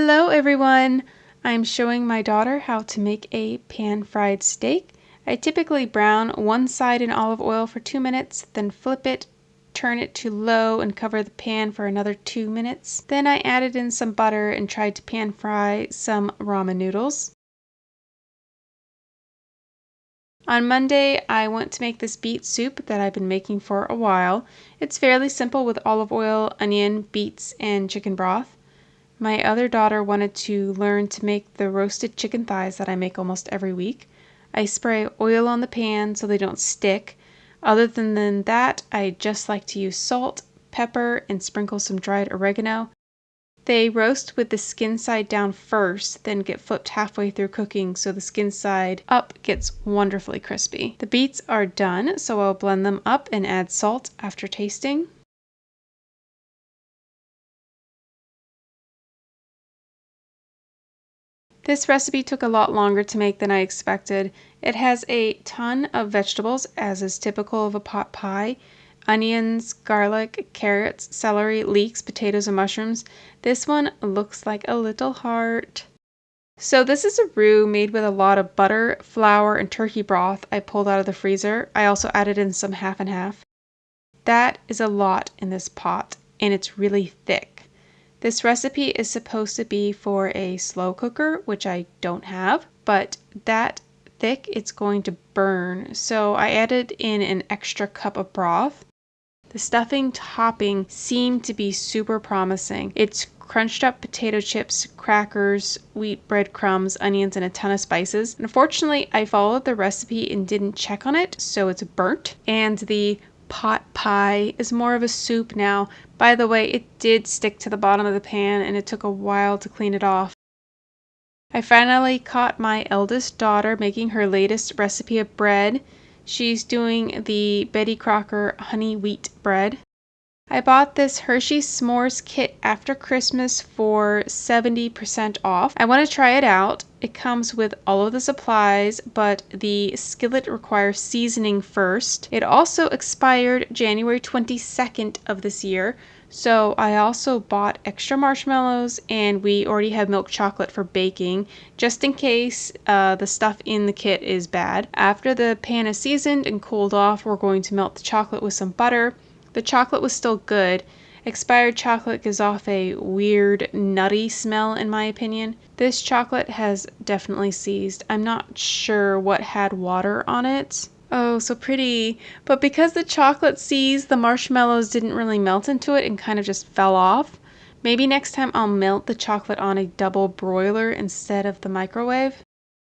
Hello everyone! I'm showing my daughter how to make a pan-fried steak. I typically brown one side in olive oil for 2 minutes, then flip it, turn it to low and cover the pan for another 2 minutes. Then I added in some butter and tried to pan fry some ramen noodles. On Monday, I went to make this beet soup that I've been making for a while. It's fairly simple with olive oil, onion, beets, and chicken broth. My other daughter wanted to learn to make the roasted chicken thighs that I make almost every week. I spray oil on the pan so they don't stick. Other than that, I just like to use salt, pepper, and sprinkle some dried oregano. They roast with the skin side down first, then get flipped halfway through cooking so the skin side up gets wonderfully crispy. The beets are done, so I'll blend them up and add salt after tasting. This recipe took a lot longer to make than I expected. It has a ton of vegetables, as is typical of a pot pie. Onions, garlic, carrots, celery, leeks, potatoes, and mushrooms. This one looks like a little heart. So this is a roux made with a lot of butter, flour, and turkey broth I pulled out of the freezer. I also added in some half and half. That is a lot in this pot, and it's really thick. This recipe is supposed to be for a slow cooker, which I don't have, but that thick it's going to burn. So I added in an extra cup of broth. The stuffing topping seemed to be super promising. It's crunched up potato chips, crackers, wheat breadcrumbs, onions, and a ton of spices. Unfortunately, I followed the recipe and didn't check on it, so it's burnt. And the pot pie is more of a soup now. By the way, it did stick to the bottom of the pan and it took a while to clean it off. I finally caught my eldest daughter making her latest recipe of bread. She's doing the Betty Crocker honey wheat bread. I bought this Hershey s'mores kit after Christmas for 70% off. I want to try it out. It comes with all of the supplies, but the skillet requires seasoning first. It also expired January 22nd of this year, so I also bought extra marshmallows, and we already have milk chocolate for baking, just in case the stuff in the kit is bad. After the pan is seasoned and cooled off, we're going to melt the chocolate with some butter. The chocolate was still good. Expired chocolate gives off a weird, nutty smell in my opinion. This chocolate has definitely seized. I'm not sure what had water on it. Oh, so pretty. But because the chocolate seized, the marshmallows didn't really melt into it and kind of just fell off. Maybe next time I'll melt the chocolate on a double broiler instead of the microwave.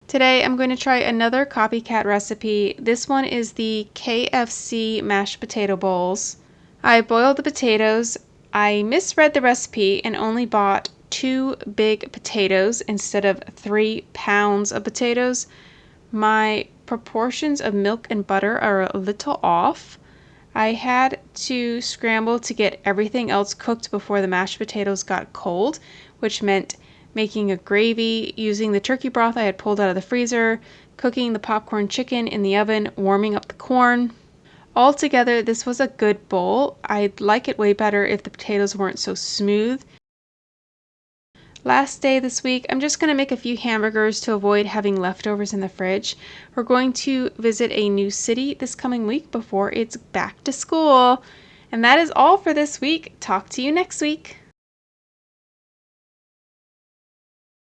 Today I'm going to try another Copycat recipe. This one is the KFC mashed potato bowls. I boiled the potatoes. I misread the recipe and only bought 2 big potatoes instead of 3 pounds of potatoes. My proportions of milk and butter are a little off. I had to scramble to get everything else cooked before the mashed potatoes got cold, which meant making a gravy, using the turkey broth I had pulled out of the freezer, cooking the popcorn chicken in the oven, warming up the corn. Altogether, this was a good bowl. I'd like it way better if the potatoes weren't so smooth. Last day this week, I'm just going to make a few hamburgers to avoid having leftovers in the fridge. We're going to visit a new city this coming week before it's back to school. And that is all for this week. Talk to you next week.